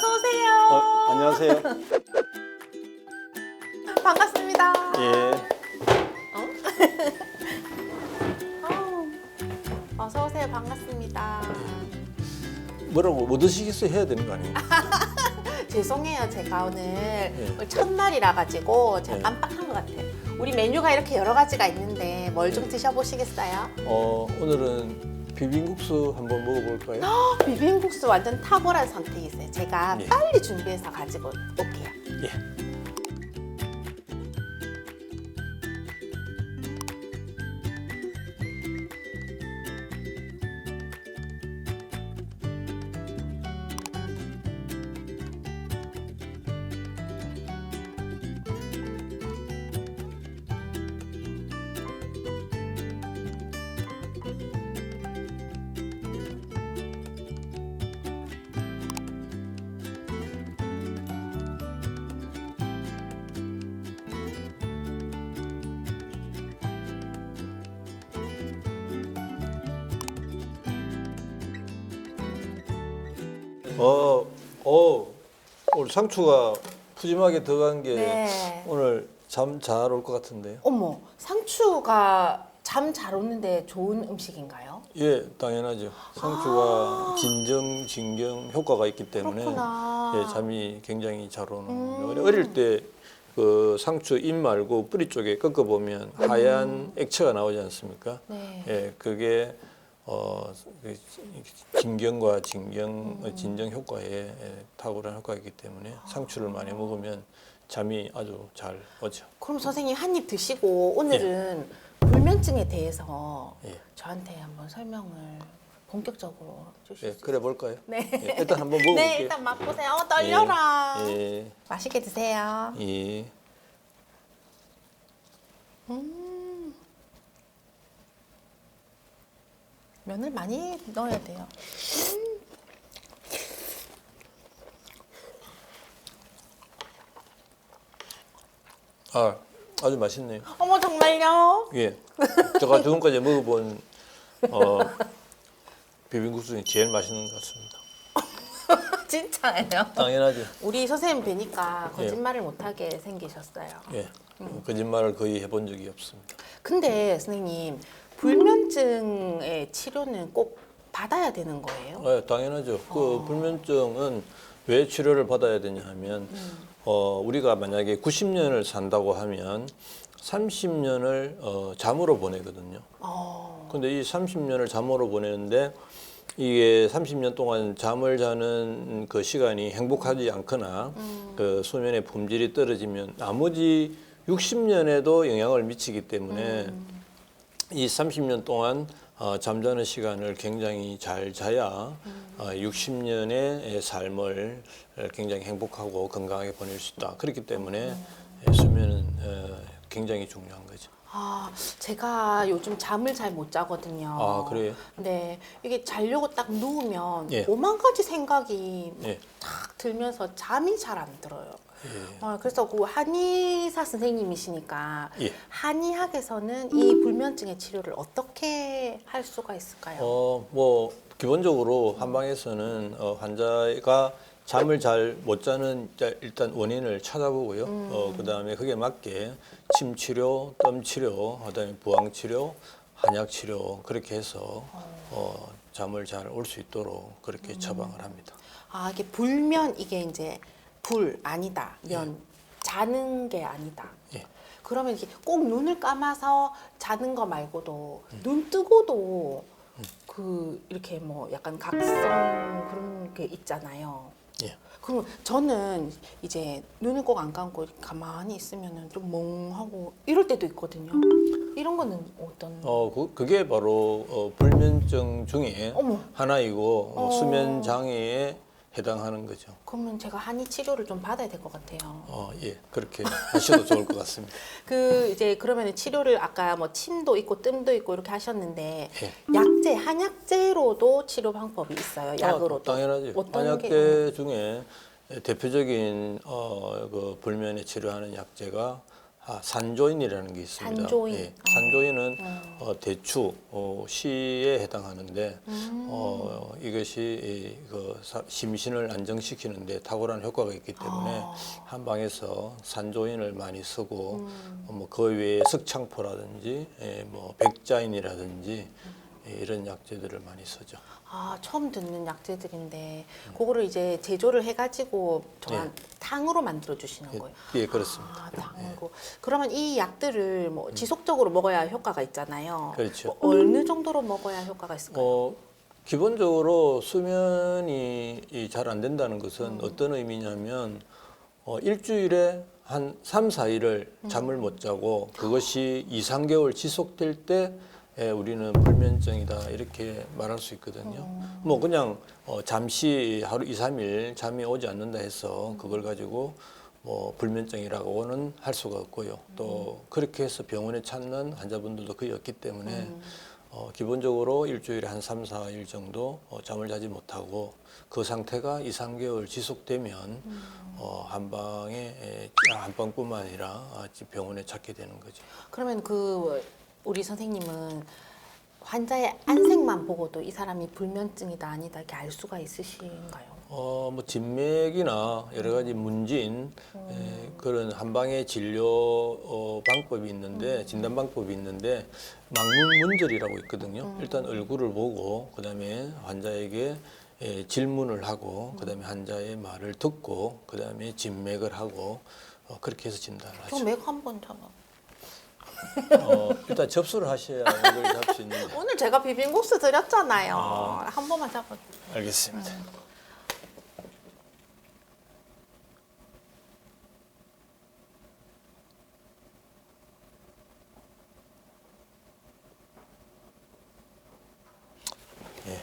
어서 오세요. 안녕하세요. 반갑습니다. 예. 어서 오세요. 반갑습니다. 뭐라고 뭐 드시겠어요? 해야 되는 거 아니에요? 죄송해요. 제가 오늘 첫날이라 가지고 제가 네. 깜빡한 것 같아요. 우리 메뉴가 이렇게 여러 가지가 있는데 뭘 좀 드셔보시겠어요? 오늘은 비빔국수 한번 먹어볼까요? 비빔국수 완전 탁월한 선택이세요. 제가 예. 빨리 준비해서 가지고 올게요. 예. 오늘 상추가 푸짐하게 들어간 게 네. 오늘 잠 잘 올 것 같은데요. 어머, 상추가 잠 잘 오는데 좋은 음식인가요? 예, 당연하죠. 상추가 진정, 진경 효과가 있기 때문에 그렇구나. 예, 잠이 굉장히 잘 오는 거예요. 어릴 때 그 상추 잎 말고 뿌리 쪽에 꺾어 보면 하얀 액체가 나오지 않습니까? 네. 예, 그게 그 진경과 진정 효과에 탁월한 효과가 있기 때문에 상추를 많이 먹으면 잠이 아주 잘 오죠. 그럼 선생님 한 입 드시고 오늘은 불면증에 대해서 예. 저한테 한번 설명을 본격적으로 주실 예, 수 그래 볼까요? 네. 예, 일단 한번 먹어볼게요. 네, 일단 맛보세요. 떨려라. 예, 맛있게 드세요. 예. 면을 많이 넣어야 돼요. 아주 맛있네요. 어머, 정말요? 예, 제가 지금까지 먹어본 비빔국수 중에 제일 맛있는 것 같습니다. 진짜예요? 당연하죠. 우리 선생님 뵈니까 거짓말을 못하게 생기셨어요. 예, 거짓말을 거의 해본 적이 없습니다. 근데 선생님, 불면증의 치료는 꼭 받아야 되는 거예요? 예, 당연하죠. 그 불면증은 왜 치료를 받아야 되냐 하면 우리가 만약에 90년을 산다고 하면 30년을 잠으로 보내거든요. 근데 이 30년을 잠으로 보내는데 이게 30년 동안 잠을 자는 그 시간이 행복하지 않거나 그 수면의 품질이 떨어지면 나머지 60년에도 영향을 미치기 때문에 이 30년 동안 잠자는 시간을 굉장히 잘 자야 60년의 삶을 굉장히 행복하고 건강하게 보낼 수 있다. 그렇기 때문에 수면은 굉장히 중요한 거죠. 제가 요즘 잠을 잘 못 자거든요. 아, 그래요? 네, 이게 자려고 딱 누우면 예. 오만 가지 생각이 예. 탁 들면서 잠이 잘 안 들어요. 예. 그래서 그 한의사 선생님이시니까 예. 한의학에서는 이 불면증의 치료를 어떻게 할 수가 있을까요? 뭐 기본적으로 한방에서는 환자가 잠을 잘 못 자는 일단 원인을 찾아보고요. 그다음에 그게 맞게 침 치료, 뜸 치료, 그다음에 부항 치료, 한약 치료 그렇게 해서 잠을 잘 올 수 있도록 그렇게 처방을 합니다. 이게 불면 이게 이제 불 아니다, 면 자는 게 아니다. 예. 그러면 이게 꼭 눈을 감아서 자는 거 말고도 눈 뜨고도 그 이렇게 뭐 약간 각성 그런 게 있잖아요. 예. 그럼 저는 이제 눈을 꼭 안 감고 이렇게 가만히 있으면은 좀 멍하고 이럴 때도 있거든요. 이런 거는 어떤? 그게 바로 불면증 중에 어머. 하나이고 수면 장애에 해당하는 거죠. 그러면 제가 한의 치료를 좀 받아야 될 것 같아요. 예, 그렇게 하셔도 좋을 것 같습니다. 이제 그러면 치료를 아까 뭐 침도 있고 뜸도 있고 이렇게 하셨는데 예. 약제, 한약제로도 치료 방법이 있어요. 약으로도. 당연하죠. 어떤 한약제 중에 대표적인 그 불면에 치료하는 약제가 산조인이라는 게 있습니다. 산조인. 예, 산조인은 대추 시에 해당하는데 이것이 심신을 안정시키는데 탁월한 효과가 있기 때문에 한방에서 산조인을 많이 쓰고 뭐 그 외에 석창포라든지 뭐 백자인이라든지 이런 약재들을 많이 쓰죠. 처음 듣는 약재들인데 그거를 이제 제조를 해가지고 저한테 탕으로 만들어 주시는 거예요. 예, 그렇습니다. 탕으로. 그러면 이 약들을 뭐 지속적으로 먹어야 효과가 있잖아요. 그렇죠. 뭐 어느 정도로 먹어야 효과가 있을까요? 기본적으로 수면이 잘 안 된다는 것은 어떤 의미냐면 일주일에 한 3, 4일을 잠을 못 자고 그것이 2, 3개월 지속될 때 우리는 불면증이다 이렇게 말할 수 있거든요. 뭐 그냥 잠시 하루 2, 3일 잠이 오지 않는다 해서 그걸 가지고 뭐 불면증이라고는 할 수가 없고요. 또 그렇게 해서 병원에 찾는 환자분들도 거의 없기 때문에 기본적으로 일주일에 한 3, 4일 정도 잠을 자지 못하고 그 상태가 2, 3개월 지속되면 한방뿐만 아니라 병원에 찾게 되는 거죠. 그러면 우리 선생님은 환자의 안색만 보고도 이 사람이 불면증이다 아니다 이렇게 알 수가 있으신가요? 뭐 진맥이나 여러 가지 문진 그런 한방의 진료 방법이 있는데 진단 방법이 있는데 망문문절이라고 있거든요. 일단 얼굴을 보고 그다음에 환자에게 질문을 하고 그다음에 환자의 말을 듣고 그다음에 진맥을 하고 그렇게 해서 진단을 하죠. 저 맥 한번 잡아. 일단 접수를 하셔야 이걸 잡을 수 있는데. 오늘 제가 비빔국수 드렸잖아요. 한 번만 잡아. 알겠습니다. 예,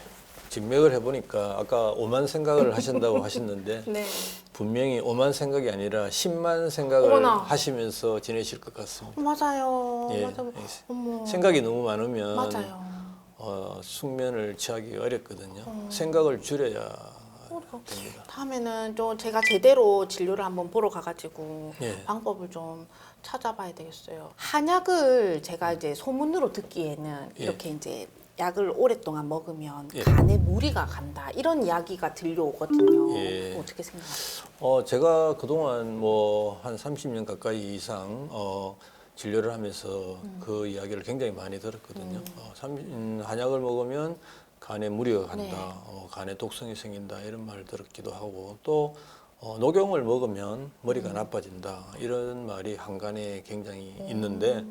진맥을 해보니까 아까 오만 생각을 하신다고 하셨는데 네. 분명히 오만 생각이 아니라 10만 생각을 어머나. 하시면서 지내실 것 같습니다. 맞아요. 예, 맞아요. 어머. 생각이 너무 많으면 맞아요. 숙면을 취하기가 어렵거든요. 생각을 줄여야 됩니다. 다음에는 좀 제가 제대로 진료를 한번 보러 가가지고 예. 방법을 좀 찾아봐야 되겠어요. 한약을 제가 이제 소문으로 듣기에는 예. 이렇게 이제 약을 오랫동안 먹으면 예. 간에 무리가 간다 이런 이야기가 들려오거든요. 예. 어떻게 생각하세요? 제가 그동안 뭐 한 30년 가까이 이상 진료를 하면서 그 이야기를 굉장히 많이 들었거든요. 한약을 먹으면 간에 무리가 간다, 네. 간에 독성이 생긴다 이런 말을 들었기도 하고 또 녹용을 먹으면 머리가 나빠진다 이런 말이 한간에 굉장히 있는데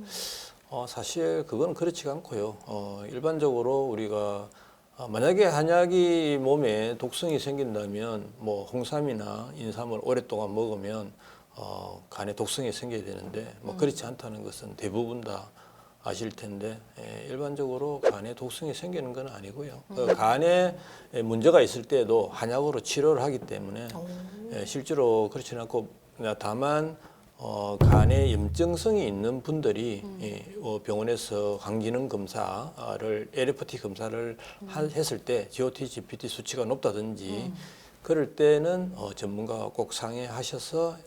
사실 그건 그렇지가 않고요. 일반적으로 우리가 만약에 한약이 몸에 독성이 생긴다면 뭐 홍삼이나 인삼을 오랫동안 먹으면 간에 독성이 생겨야 되는데 뭐 그렇지 않다는 것은 대부분 다 아실 텐데 일반적으로 간에 독성이 생기는 건 아니고요. 간에 문제가 있을 때도 한약으로 치료를 하기 때문에 실제로 그렇지는 않고 다만 간에 염증성이 있는 분들이 병원에서 강기능 검사를 LFT 검사를 했을 때 GOT, GPT 수치가 높다든지 그럴 때는 전문가가 꼭 상의하셔서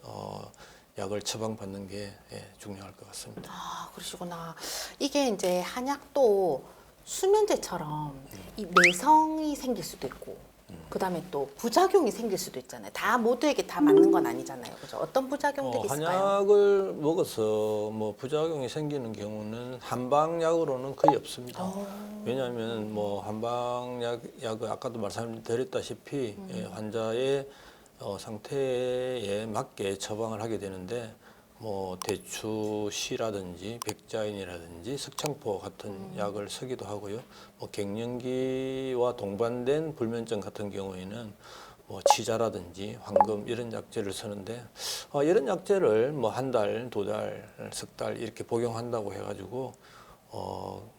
약을 처방받는 게 중요할 것 같습니다. 그러시구나. 이게 이제 한약도 수면제처럼 이 내성이 생길 수도 있고 그다음에 또 부작용이 생길 수도 있잖아요. 다 모두에게 다 맞는 건 아니잖아요. 그죠? 어떤 부작용들이 있을까요? 한약을 먹어서 뭐 부작용이 생기는 경우는 한방약으로는 거의 없습니다. 왜냐하면 뭐 한방약은 아까도 말씀드렸다시피 환자의 상태에 맞게 처방을 하게 되는데 뭐 대추시라든지 백자인이라든지 석창포 같은 약을 쓰기도 하고요. 뭐 갱년기와 동반된 불면증 같은 경우에는 뭐 치자라든지 황금 이런 약재를 쓰는데 이런 약재를 뭐 한 달, 두 달, 석 달 이렇게 복용한다고 해가지고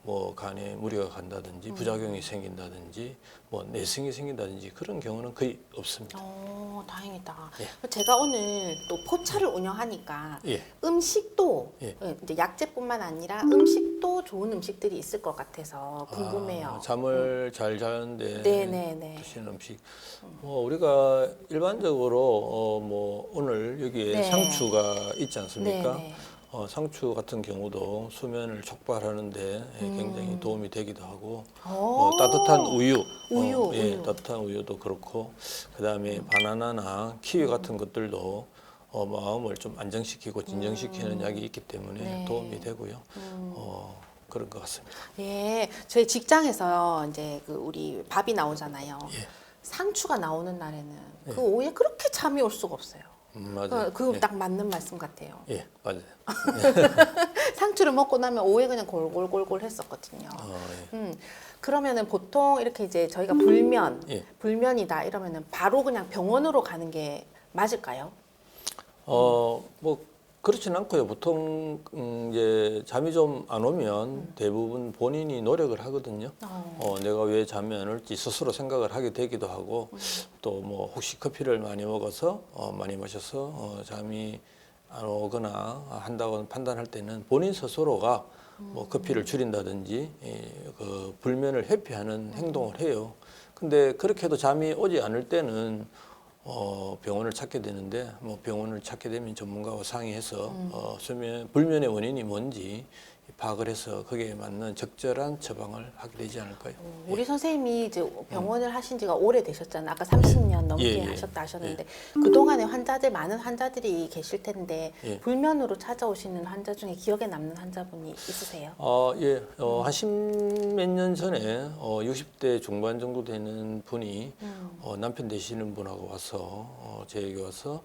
뭐 간에 무리가 간다든지 부작용이 생긴다든지 뭐 내성이 생긴다든지 그런 경우는 거의 없습니다. 다행이다. 예. 제가 오늘 또 포차를 운영하니까 예. 음식도 예. 이제 약재뿐만 아니라 음식도 좋은 음식들이 있을 것 같아서 궁금해요. 잠을 잘 자는데 네네네. 드시는 음식. 우리가 일반적으로 뭐 오늘 여기에 네. 상추가 있지 않습니까? 네네. 상추 같은 경우도 수면을 촉발하는데 굉장히 도움이 되기도 하고 따뜻한 우유, 따뜻한 우유도 그렇고 그다음에 바나나나 키위 같은 것들도 마음을 좀 안정시키고 진정시키는 약이 있기 때문에 네. 도움이 되고요. 그런 것 같습니다. 예, 저희 직장에서요, 이제 그 우리 밥이 나오잖아요. 예. 상추가 나오는 날에는 그 오후에 그렇게 잠이 올 수가 없어요. 맞아요. 그거 예. 딱 맞는 말씀 같아요. 예, 맞아요. 상추를 먹고 나면 오후에 그냥 골골골골 했었거든요. 예. 그러면은 보통 이렇게 이제 저희가 예. 불면이다 이러면은 바로 그냥 병원으로 가는 게 맞을까요? 뭐 그렇진 않고요. 보통 이제 잠이 좀 안 오면 대부분 본인이 노력을 하거든요. 내가 왜 잠이 안 올지 스스로 생각을 하게 되기도 하고 또 뭐 혹시 커피를 많이 먹어서 많이 마셔서 잠이 안 오거나 한다고 판단할 때는 본인 스스로가 뭐 커피를 줄인다든지 그 불면을 회피하는 행동을 해요. 근데 그렇게 해도 잠이 오지 않을 때는 병원을 찾게 되는데 뭐 병원을 찾게 되면 전문가와 상의해서 수면 불면의 원인이 뭔지 파악을 해서 거기에 맞는 적절한 처방을 하게 되지 않을까요? 우리 선생님이 이제 병원을 하신 지가 오래되셨잖아요. 아까 30년 넘게 예. 하셨다 하셨는데 그동안에 많은 환자들이 계실 텐데 예. 불면으로 찾아오시는 환자 중에 기억에 남는 환자분이 있으세요? 예, 한 10몇 년 전에 60대 중반 정도 되는 분이 남편 되시는 분하고 와서 저에게 와서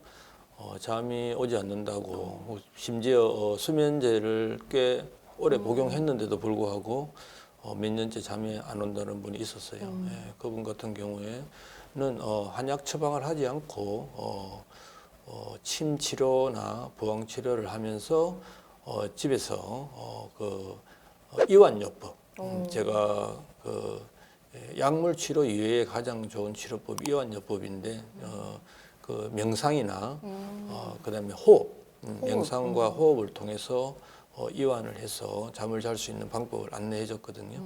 잠이 오지 않는다고 심지어 수면제를 꽤 오래 복용했는데도 불구하고 몇 년째 잠이 안 온다는 분이 있었어요. 예, 그분 같은 경우에는 한약 처방을 하지 않고 침 치료나 부항 치료를 하면서 집에서 이완요법 제가 약물 치료 이외에 가장 좋은 치료법이 이완요법인데 그 명상이나 그다음에 호흡, 명상과 호흡을 통해서 이완을 해서 잠을 잘 수 있는 방법을 안내해 줬거든요.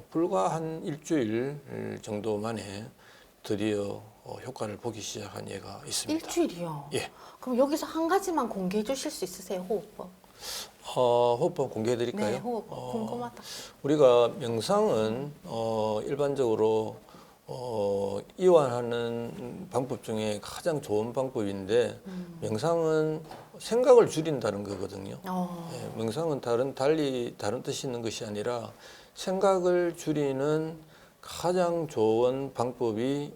불과 한 일주일 정도 만에 드디어 효과를 보기 시작한 예가 있습니다. 일주일이요? 예. 그럼 여기서 한 가지만 공개해 주실 수 있으세요? 호흡법? 호흡법 공개해 드릴까요? 네, 호흡법. 궁금하다. 우리가 명상은 일반적으로 이완하는 방법 중에 가장 좋은 방법인데 명상은 생각을 줄인다는 거거든요. 예, 명상은 달리 다른 뜻이 있는 것이 아니라 생각을 줄이는 가장 좋은 방법이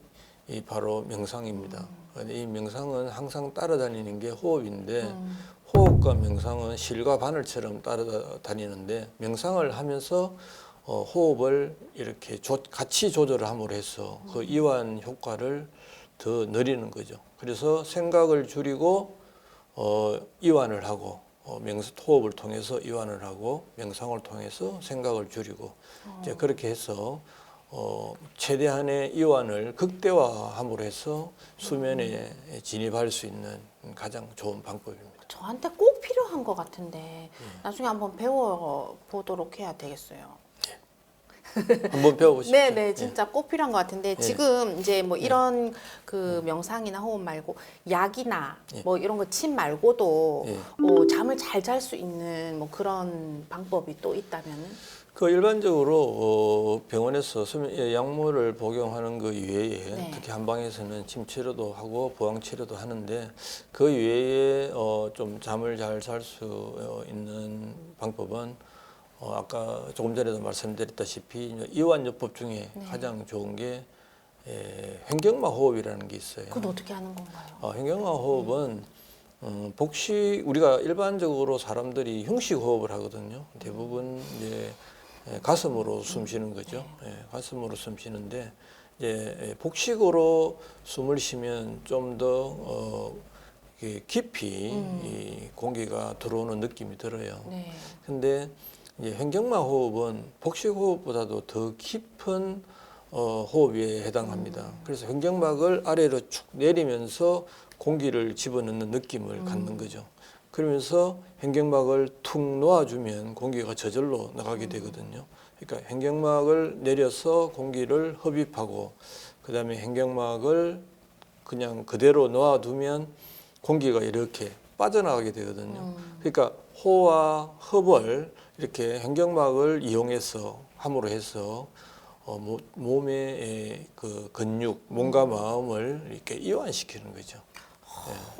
바로 명상입니다. 이 명상은 항상 따라다니는 게 호흡인데 호흡과 명상은 실과 바늘처럼 따라다니는데 명상을 하면서 호흡을 이렇게 같이 조절을 함으로 해서 그 이완 효과를 더 늘리는 거죠. 그래서 생각을 줄이고 이완을 하고 호흡을 통해서 이완을 하고 명상을 통해서 생각을 줄이고 이제 그렇게 해서 최대한의 이완을 극대화함으로 해서 수면에 진입할 수 있는 가장 좋은 방법입니다. 저한테 꼭 필요한 것 같은데 나중에 한번 배워보도록 해야 되겠어요. 한번 배워보시죠. 네네, 진짜 꼭 필요한 것 같은데 지금 이제 뭐 이런 그 명상이나 호흡 말고 약이나 뭐 이런 거 침 말고도 잠을 잘 잘 수 있는 뭐 그런 방법이 또 있다면은? 그 일반적으로 병원에서 약물을 복용하는 그 이외에 특히 한방에서는 침 치료도 하고 부항 치료도 하는데 그 이외에 좀 잠을 잘 잘 수 있는 방법은 아까 조금 전에도 말씀드렸다시피 이완요법 중에 가장 좋은 게 횡격막 호흡이라는 게 있어요. 그건 어떻게 하는 건가요? 횡격막 호흡은 우리가 일반적으로 사람들이 흉식 호흡을 하거든요. 대부분 이제 가슴으로 숨 쉬는 거죠. 가슴으로 숨 쉬는데 이제 복식으로 숨을 쉬면 좀 더 깊이 이 공기가 들어오는 느낌이 들어요. 근데 이제 횡격막 호흡은 복식 호흡보다도 더 깊은 호흡에 해당합니다. 그래서 횡격막을 아래로 축 내리면서 공기를 집어넣는 느낌을 갖는 거죠. 그러면서 횡격막을 툭 놓아주면 공기가 저절로 나가게 되거든요. 그러니까 횡격막을 내려서 공기를 흡입하고 그다음에 횡격막을 그냥 그대로 놓아두면 공기가 이렇게 빠져나가게 되거든요. 그러니까 호와 흡을 이렇게 횡격막을 이용해서 함으로 해서 몸의 그 근육, 몸과 마음을 이렇게 이완시키는 거죠.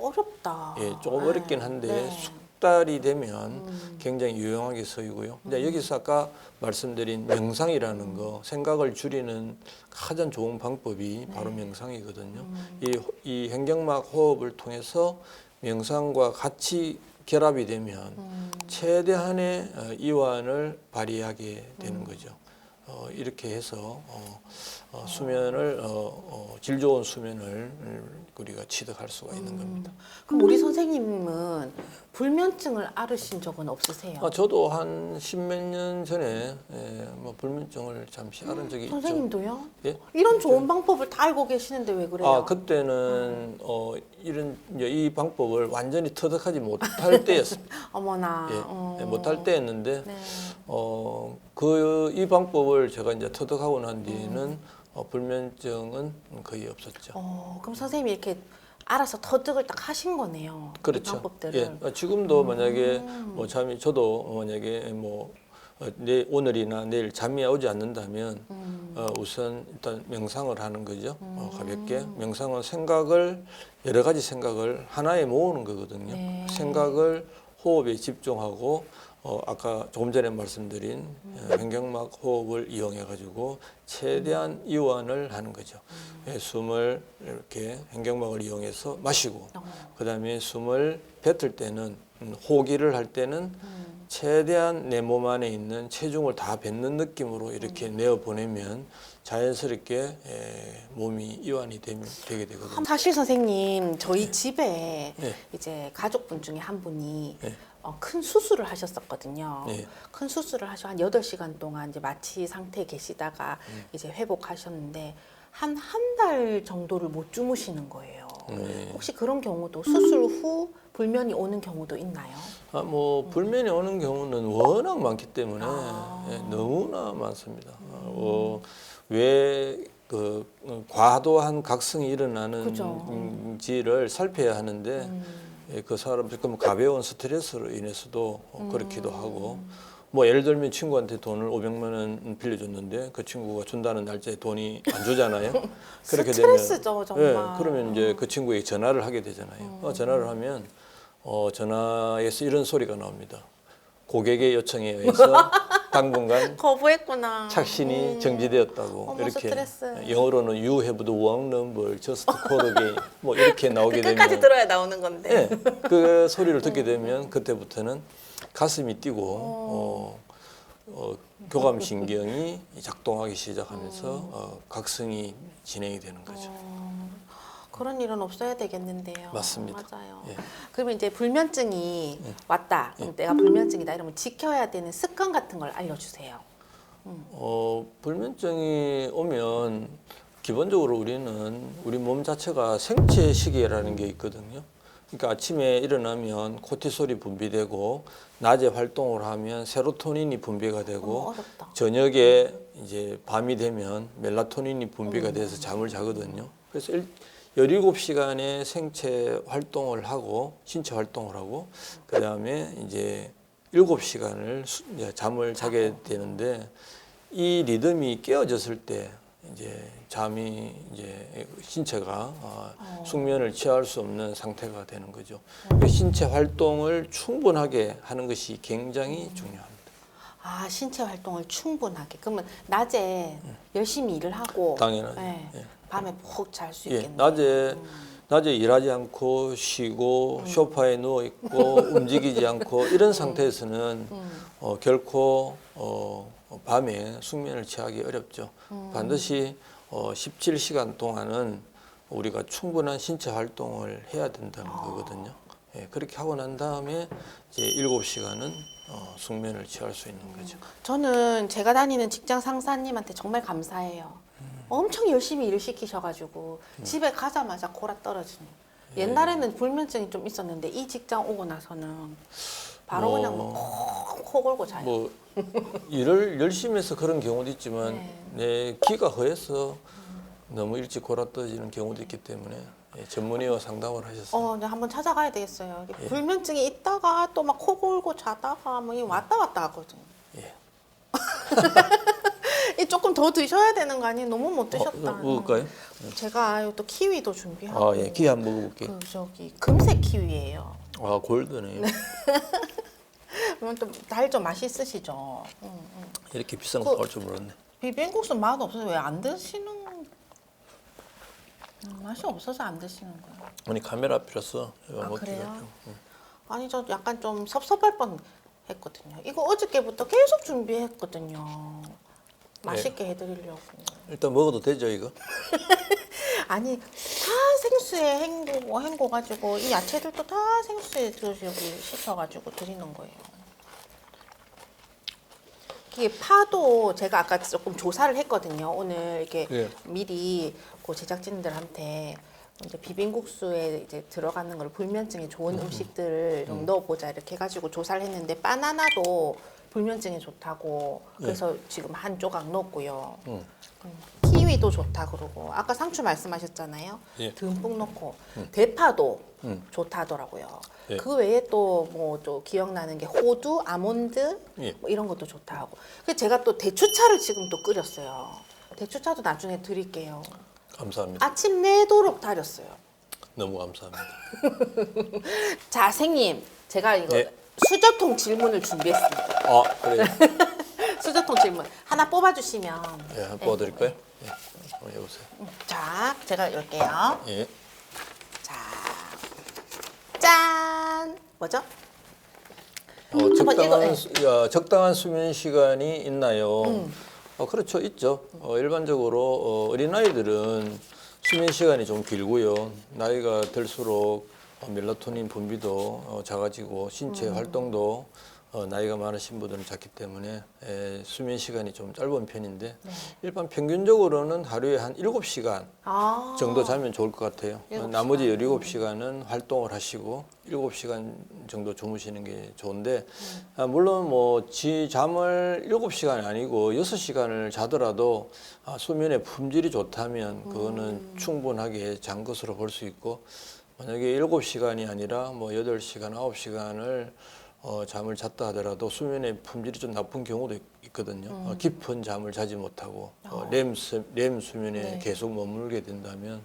어렵다. 예, 조금 어렵긴 한데 네. 숙달이 되면 굉장히 유용하게 쓰이고요. 이제 여기서 아까 말씀드린 명상이라는 거, 생각을 줄이는 가장 좋은 방법이 바로 명상이거든요. 이 횡격막 호흡을 통해서 명상과 같이 결합이 되면 최대한의 이완을 발휘하게 되는 거죠. 이렇게 해서 수면을 질 좋은 수면을 우리가 취득할 수가 있는 겁니다. 그럼 우리 선생님은 불면증을 앓으신 적은 없으세요? 저도 한 십몇 년 전에 뭐 불면증을 잠시 앓은 적이 있죠. 선생님도요? 예? 이런 좋은 방법을 다 알고 계시는데 왜 그래요? 그때는 이런 이제 이 방법을 완전히 터득하지 못할 때였습니다. 어머나. 못할 때였는데 네. 이 방법을 제가 이제 터득하고 난 뒤에는 불면증은 거의 없었죠. 그럼 선생님이 이렇게 알아서 터득을 딱 하신 거네요. 이 그렇죠. 방법들을. 예, 지금도 만약에 잠이 저도 만약에 오늘이나 내일 잠이 오지 않는다면 우선 일단 명상을 하는 거죠. 가볍게 명상은 여러 가지 생각을 하나에 모으는 거거든요. 네. 생각을 호흡에 집중하고 아까 조금 전에 말씀드린 횡격막 호흡을 이용해 가지고 최대한 이완을 하는 거죠. 숨을 이렇게 횡격막을 이용해서 마시고 그다음에 숨을 뱉을 때는 호기를 할 때는 최대한 내 몸 안에 있는 체중을 다 뱉는 느낌으로 이렇게 내어 보내면 자연스럽게 몸이 이완이 되게 되거든요. 사실 선생님 저희 집에 네. 이제 가족분 중에 한 분이 네. 큰 수술을 하셨었거든요. 네. 큰 수술을 하셔 한 8시간 동안 이제 마취 상태에 계시다가 이제 회복하셨는데 한 달 정도를 못 주무시는 거예요. 네. 혹시 그런 경우도 수술 후 불면이 오는 경우도 있나요? 불면이 오는 경우는 워낙 많기 때문에 너무나 많습니다. 왜 과도한 각성이 일어나는지를 살펴야 하는데 그 사람 지금 가벼운 스트레스로 인해서도 그렇기도 하고 예를 들면 친구한테 돈을 500만 원 빌려줬는데 그 친구가 준다는 날짜에 돈이 안 주잖아요. 그렇게 스트레스죠, 정말. 그러면 이제 그 친구에게 전화를 하게 되잖아요. 전화를 하면 전화에서 이런 소리가 나옵니다. 고객의 요청에 의해서 당분간 거부했구나. 착신이 정지되었다고. 어머, 이렇게 스트레스. 영어로는 You have the wrong number, just call again. 이렇게 나오게 되면 끝까지 들어야 나오는 건데. 그 소리를 듣게 되면 그때부터는 가슴이 뛰고 교감신경이 작동하기 시작하면서 각성이 진행이 되는 거죠. 그런 일은 없어야 되겠는데요. 맞습니다. 맞아요. 예. 그러면 이제 불면증이 왔다. 그럼 내가 불면증이다. 이러면 지켜야 되는 습관 같은 걸 알려주세요. 불면증이 오면 기본적으로 우리는 우리 몸 자체가 생체 시계라는 게 있거든요. 그러니까 아침에 일어나면 코티솔이 분비되고 낮에 활동을 하면 세로토닌이 분비가 되고 어렵다. 저녁에 이제 밤이 되면 멜라토닌이 분비가 돼서 잠을 자거든요. 그래서 17시간의 생체 활동을 하고 신체 활동을 하고 그다음에 이제 7시간을 잠을 자게 되는데 이 리듬이 깨어졌을 때 이제 잠이 이제 신체가 숙면을 취할 수 없는 상태가 되는 거죠. 신체 활동을 충분하게 하는 것이 굉장히 중요합니다. 신체 활동을 충분하게. 그러면 낮에 열심히 일을 하고 당연하죠. 네, 예. 밤에 푹 잘 수 예, 있겠네요. 낮에 일하지 않고 쉬고 소파에 누워 있고 움직이지 않고 이런 상태에서는 결코 밤에 숙면을 취하기 어렵죠. 반드시 17시간 동안은 우리가 충분한 신체 활동을 해야 된다는 거거든요. 예, 그렇게 하고 난 다음에 이제 7시간은 숙면을 취할 수 있는 거죠. 저는 제가 다니는 직장 상사님한테 정말 감사해요. 엄청 열심히 일을 시키셔가지고 집에 가자마자 골아 떨어지는. 옛날에는 불면증이 좀 있었는데 이 직장 오고 나서는 바로 그냥 코 골고 자요. 일을 열심히 해서 그런 경우도 있지만 네. 내 기가 허해서 너무 일찍 골아 떨어지는 경우도 있기 때문에 예, 전문의와 상담을 하셨어요. 네, 한번 찾아가야 되겠어요. 이게 예. 불면증이 있다가 또 막 코 골고 자다가 뭐 왔다 갔다 하거든요. 예. 이 조금 더 드셔야 되는 거 아니에요? 너무 못 드셨다. 먹을까요? 제가 또 키위도 준비하고. 아, 예, 기회 한번 먹어볼게요. 그 저기 금색 키위예요. 아, 골드네. 그러면 또 달 좀 맛있으시죠? 이렇게 비싼 거 나올 줄 몰랐네. 비빔국수 맛 없어서 왜 안 드시는? 맛이 없어서 안 드시는 거예요. 아니 카메라 앞이라서 이거 아, 먹기가 그래요? 좀. 아니 저 약간 좀 섭섭할 뻔 했거든요. 이거 어저께부터 계속 준비했거든요. 맛있게 해드리려고. 일단 먹어도 되죠 이거? 아니 다 생수에 헹궈 가지고 이 야채들도 다 생수에 저기 씻어가지고 드리는 거예요. 이게 파도 제가 아까 조금 조사를 했거든요. 오늘 이렇게 예. 미리 그 제작진들한테 이제 비빔국수에 이제 들어가는 걸 불면증에 좋은 음식들을 좀 넣어보자 이렇게 해가지고 조사를 했는데 바나나도 불면증에 좋다고 그래서 지금 한 조각 넣었고요. 키위도 좋다 그러고 아까 상추 말씀하셨잖아요. 예. 듬뿍 넣고 대파도 좋다 하더라고요. 예. 그 외에 또 뭐 또 기억나는 게 호두, 아몬드 예. 뭐 이런 것도 좋다 하고. 그래서 제가 또 대추차를 지금 또 끓였어요. 대추차도 나중에 드릴게요. 감사합니다. 아침 내도록 달였어요. 너무 감사합니다. 자, 선생님, 제가 이거 예. 수저통 질문을 준비했습니다. 아 그래요? 수저통 질문 하나 뽑아주시면. 예, 한번 보여드릴까요? 예, 한번 해보세요. 자, 제가 열게요. 예. 자, 짠. 뭐죠? 적당한, 읽어, 적당한 수면 시간이 있나요? 그렇죠, 있죠. 일반적으로 어린아이들은 수면 시간이 좀 길고요. 나이가 들수록 멜라토닌 분비도 작아지고 신체 활동도 나이가 많으신 분들은 작기 때문에 수면 시간이 좀 짧은 편인데 일반 평균적으로는 하루에 한 7시간 아, 정도 자면 좋을 것 같아요. 7시간. 나머지 17시간은 활동을 하시고 7시간 정도 주무시는 게 좋은데 물론 뭐 잠을 7시간이 아니고 6시간을 자더라도 수면의 품질이 좋다면 그거는 충분하게 잔 것으로 볼 수 있고 만약에 7시간이 아니라 뭐 8시간, 9시간을 잠을 잤다 하더라도 수면의 품질이 좀 나쁜 경우도 있거든요. 깊은 잠을 자지 못하고 렘 수면에 네. 계속 머물게 된다면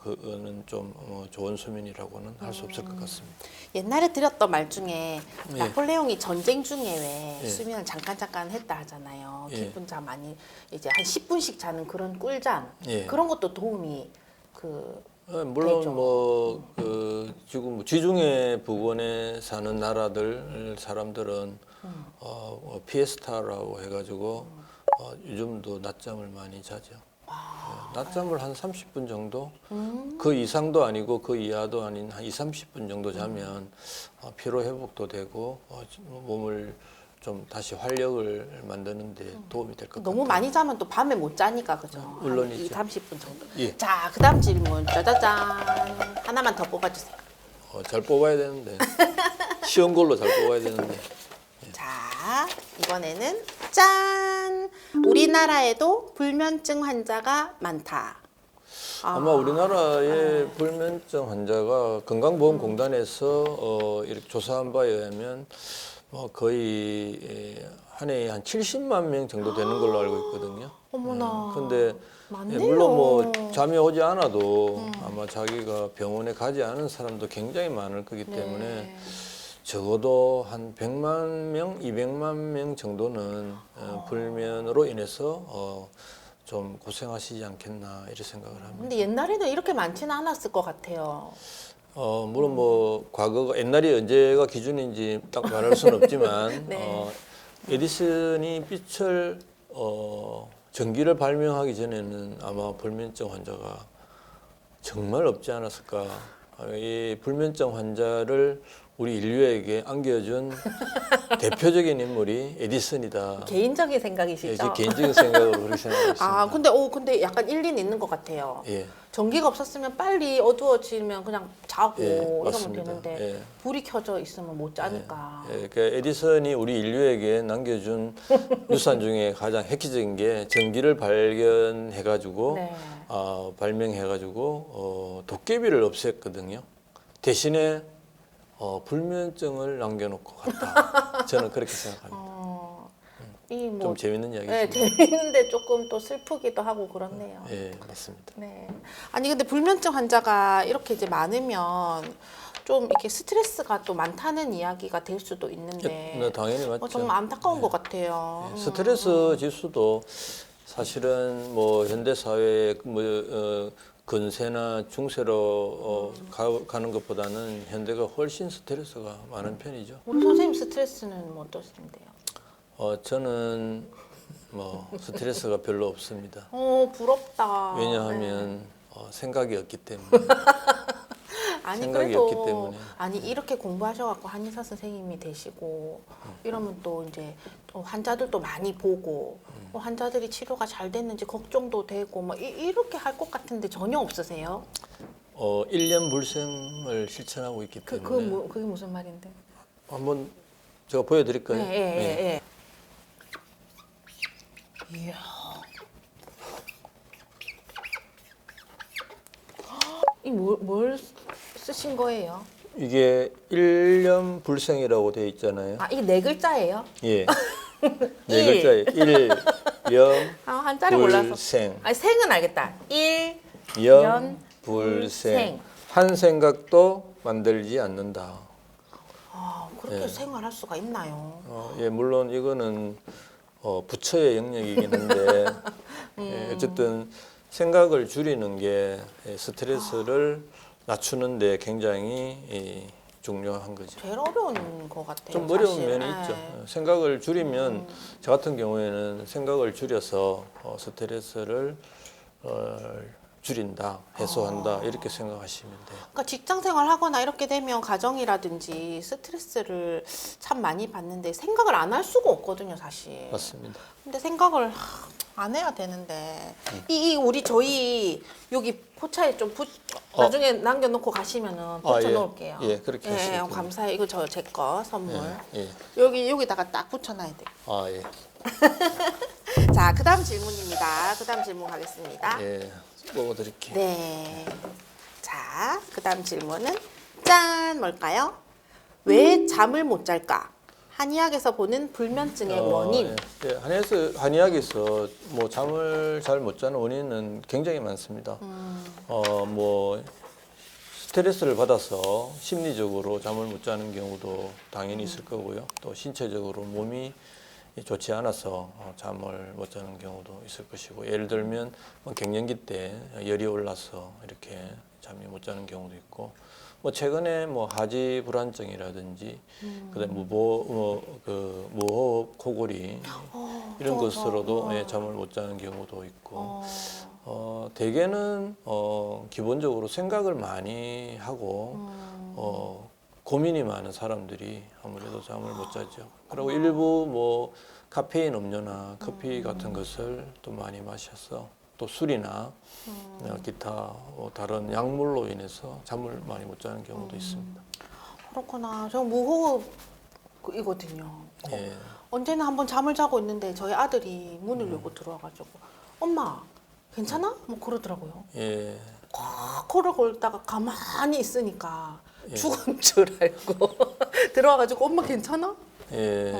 그거는 좀 좋은 수면이라고는 할 수 없을 것 같습니다. 옛날에 드렸던 말 중에 예. 나폴레옹이 전쟁 중에 왜 예. 수면을 잠깐 했다 하잖아요. 예. 깊은 잠 많이 이제 한 10분씩 자는 그런 꿀잠 예. 그런 것도 도움이 물론 되죠. 지금 지중해 부근에 사는 나라들 사람들은 피에스타라고 해가지고 요즘도 낮잠을 많이 자죠. 낮잠을 한 30분 정도, 그 이상도 아니고 그 이하도 아닌 한 30분 정도 자면 피로 회복도 되고 몸을 좀 다시 활력을 만드는 데 도움이 될 것 같아요. 너무 많이 자면 또 밤에 못 자니까 그죠? 물론이죠. 30분 정도. 예. 자, 그다음 질문 짜자잔 하나만 더 뽑아주세요. 잘 뽑아야 되는데 쉬운 걸로 잘 뽑아야 되는데 자, 이번에는 짠! 우리나라에도 불면증 환자가 많다. 아마 우리나라의 불면증 환자가 건강보험공단에서 이렇게 조사한 바에 의하면 거의 한 해에 한 70만 명 정도 되는 걸로 알고 있거든요. 어머나. 근데 많네요. 물론 뭐 잠이 오지 않아도 아마 자기가 병원에 가지 않은 사람도 굉장히 많을 거기 때문에 네. 적어도 한 100만 명, 200만 명 정도는 불면으로 인해서 좀 고생하시지 않겠나 이렇게 생각을 합니다. 근데 옛날에는 이렇게 많지는 않았을 것 같아요. 물론 뭐 과거가 옛날이 언제가 기준인지 딱 말할 수는 없지만 네. 에디슨이 빛을 전기를 발명하기 전에는 아마 불면증 환자가 정말 없지 않았을까. 이 불면증 환자를 우리 인류에게 안겨준 대표적인 인물이 에디슨이다. 개인적인 예, 생각이시죠? 제 개인적인 생각으로 그렇게 생각했습니다. 아, 근데 약간 일리는 있는 것 같아요. 예, 전기가 없었으면 빨리 어두워지면 그냥 자고 예, 이러면 맞습니다. 되는데 예. 불이 켜져 있으면 못 자니까. 예, 그러니까 에디슨이 우리 인류에게 남겨준 유산 중에 가장 획기적인 게 전기를 발견해가지고 네. 발명해가지고 도깨비를 없앴거든요. 대신에 불면증을 남겨놓고 갔다. 저는 그렇게 생각합니다. 좀 뭐 재밌는 이야기죠. 네, 재밌는데 조금 또 슬프기도 하고 그렇네요. 예, 맞습니다. 네. 아니 근데 불면증 환자가 이렇게 이제 많으면 좀 이렇게 스트레스가 또 많다는 이야기가 될 수도 있는데 네, 당연히 맞죠. 정말 안타까운 것 같아요. 스트레스 지수도 사실은 뭐 현대 사회에 근세나 중세로 가는 것보다는 현대가 훨씬 스트레스가 많은 편이죠. 우리 선생님 스트레스는 뭐 어떠신데요? 저는 뭐 스트레스가 별로 없습니다. 부럽다. 왜냐하면 생각이 없기 때문에. 아니 생각이 그래도 없기 때문에. 아니 이렇게 공부하셔갖고 한의사 선생님이 되시고 이러면 또 이제 또 환자들도 많이 보고 환자들이 치료가 잘 됐는지 걱정도 되고 뭐 이렇게 할 것 같은데 전혀 없으세요? 1년 불생을 실천하고 있기 때문에 그게 무슨 말인데? 한번 제가 보여드릴까요? 네, 예. 이야. 이 뭘 쓰신 거예요? 이게 1년 불생이라고 되어 있잖아요. 아, 이게 네 글자예요? 예. 네 글자예요. 1년 한자를 몰라서. 불생. 아니, 생은 알겠다. 연 불생. 한 생각도 만들지 않는다. 그렇게 예. 생활할 수가 있나요? 예, 물론 이거는 부처의 영역이긴 한데 예, 어쨌든 생각을 줄이는 게 스트레스를 낮추는데 굉장히 중요한 거죠. 제일 어려운 것 같아요. 좀 어려운 사실. 면이 네. 있죠. 생각을 줄이면 저 같은 경우에는 생각을 줄여서 스트레스를 줄인다, 해소한다 이렇게 생각하시면 돼요. 그러니까 직장 생활하거나 이렇게 되면 가정이라든지 스트레스를 참 많이 받는데 생각을 안 할 수가 없거든요, 사실. 맞습니다. 근데 생각을 안 해야 되는데 저희 여기 포차에 좀 나중에 남겨놓고 가시면은 붙여 놓을게요. 예, 그렇게 하시면 됩니다. 감사해요. 이거 제 거 선물. 예. 여기다가 딱 붙여놔야 돼요. 예. 자, 그다음 질문입니다. 그다음 질문 가겠습니다. 예. 먹어드릴게요. 네. 자, 그다음 질문은 짠 뭘까요? 왜 잠을 못 잘까? 한의학에서 보는 불면증의 원인. 예. 한의학에서 뭐 잠을 잘 못 자는 원인은 굉장히 많습니다. 뭐 스트레스를 받아서 심리적으로 잠을 못 자는 경우도 당연히 있을 거고요. 또 신체적으로 몸이 좋지 않아서 잠을 못 자는 경우도 있을 것이고, 예를 들면 갱년기 때 열이 올라서 이렇게 잠이 못 자는 경우도 있고, 뭐 최근에 뭐 하지 불안증이라든지 그다음에 무호흡 코골이 이런 것으로도 잠을 못 자는 경우도 있고, 대개는 기본적으로 생각을 많이 하고 고민이 많은 사람들이 아무래도 잠을 못 자죠. 그리고 일부 뭐 카페인 음료나 커피 같은 것을 또 많이 마셔서 또 술이나 기타 다른 약물로 인해서 잠을 많이 못 자는 경우도 있습니다. 그렇구나. 저 무호흡이거든요. 예. 언제나 한번 잠을 자고 있는데 저희 아들이 문을 열고 들어와가지고 엄마 괜찮아? 뭐 그러더라고요. 예. 코를 골다가 가만히 있으니까 죽은 줄 알고 들어와가지고 엄마 괜찮아? 예.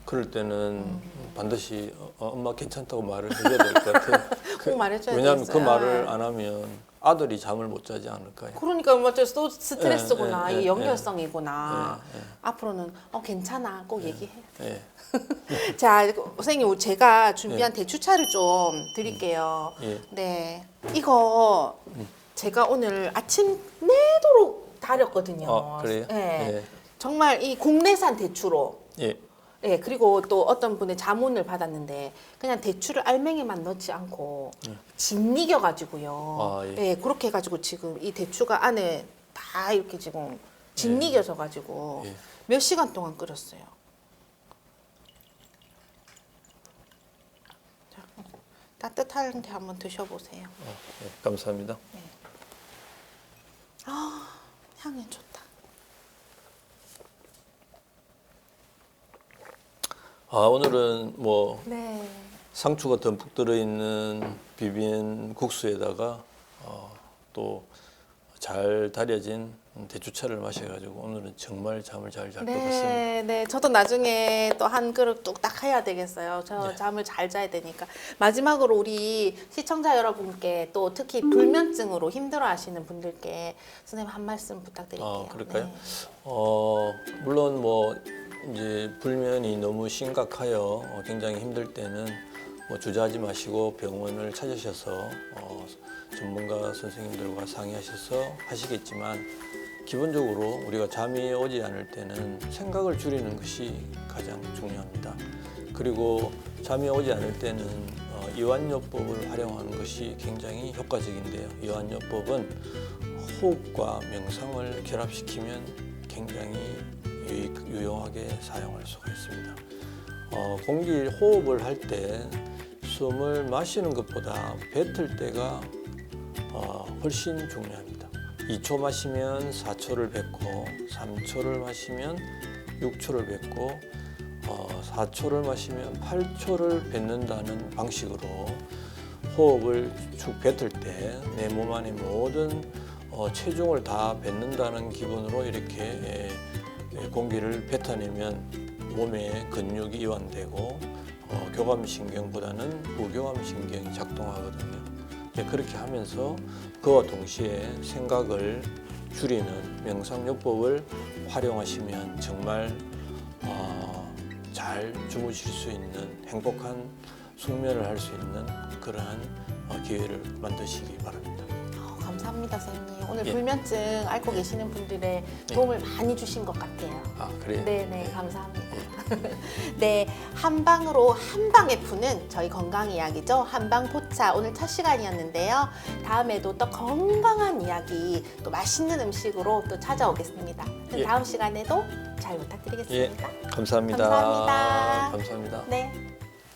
그럴 때는 반드시 엄마 괜찮다고 말을 해줘야 될 것 같아요. 꼭 말해줘야 왜냐하면 되겠어요. 그 말을 안 하면 아들이 잠을 못 자지 않을까요? 그러니까 맞죠. 또 스트레스구나. 예, 예, 이게 예, 연결성이구나. 앞으로는 괜찮아. 꼭 얘기해. 예. 자, 선생님 제가 준비한 대추차를 좀 드릴게요. 예. 네, 이거 제가 오늘 아침 내도록 다렸거든요. 그래요? 네. 예. 정말 이 국내산 대추로. 예. 네, 그리고 또 어떤 분의 자문을 받았는데 그냥 대추를 알맹이만 넣지 않고 짓이겨 가지고요. 예. 네, 그렇게 해가지고 지금 이 대추가 안에 다 이렇게 지금 짓이겨져가지고 예. 몇 시간 동안 끓였어요. 자, 따뜻한데 한번 드셔보세요. 네, 감사합니다. 아, 향이 좋다. 오늘은 뭐 네. 상추가 듬뿍 들어있는 비빔 국수에다가 또 잘 달여진 대추차를 마셔가지고 오늘은 정말 잠을 잘 잘 것 같습니다. 네, 네. 저도 나중에 또 한 그릇 뚝딱 해야 되겠어요. 저 네. 잠을 잘 자야 되니까. 마지막으로 우리 시청자 여러분께 또 특히 불면증으로 힘들어하시는 분들께 선생님 한 말씀 부탁드릴게요. 그럴까요? 네. 물론 뭐 이제 불면이 너무 심각하여 굉장히 힘들 때는 뭐 주저하지 마시고 병원을 찾으셔서 전문가 선생님들과 상의하셔서 하시겠지만 기본적으로 우리가 잠이 오지 않을 때는 생각을 줄이는 것이 가장 중요합니다. 그리고 잠이 오지 않을 때는 이완요법을 활용하는 것이 굉장히 효과적인데요. 이완요법은 호흡과 명상을 결합시키면 굉장히 유용하게 사용할 수가 있습니다. 호흡을 할 때 숨을 마시는 것보다 뱉을 때가 훨씬 중요합니다. 2초 마시면 4초를 뱉고 3초를 마시면 6초를 뱉고 4초를 마시면 8초를 뱉는다는 방식으로 호흡을 쭉 뱉을 때 내 몸 안의 모든 체중을 다 뱉는다는 기분으로 이렇게 공기를 뱉어내면 몸의 근육이 이완되고 교감신경보다는 부교감신경이 작동하거든요. 그렇게 하면서 그와 동시에 생각을 줄이는 명상요법을 활용하시면 정말 잘 주무실 수 있는 행복한 숙면을 할 수 있는 그러한 기회를 만드시기 바랍니다. 감사합니다, 선생님. 오늘 예. 불면증 앓고 계시는 분들의 도움을 많이 주신 것 같아요. 그래요? 네네, 감사합니다. 네, 한방으로 한방에 푸는 저희 건강 이야기죠. 한방포차 오늘 첫 시간이었는데요. 다음에도 또 건강한 이야기, 또 맛있는 음식으로 또 찾아오겠습니다. 예. 다음 시간에도 잘 부탁드리겠습니다. 감사합니다. 감사합니다. 감사합니다. 네.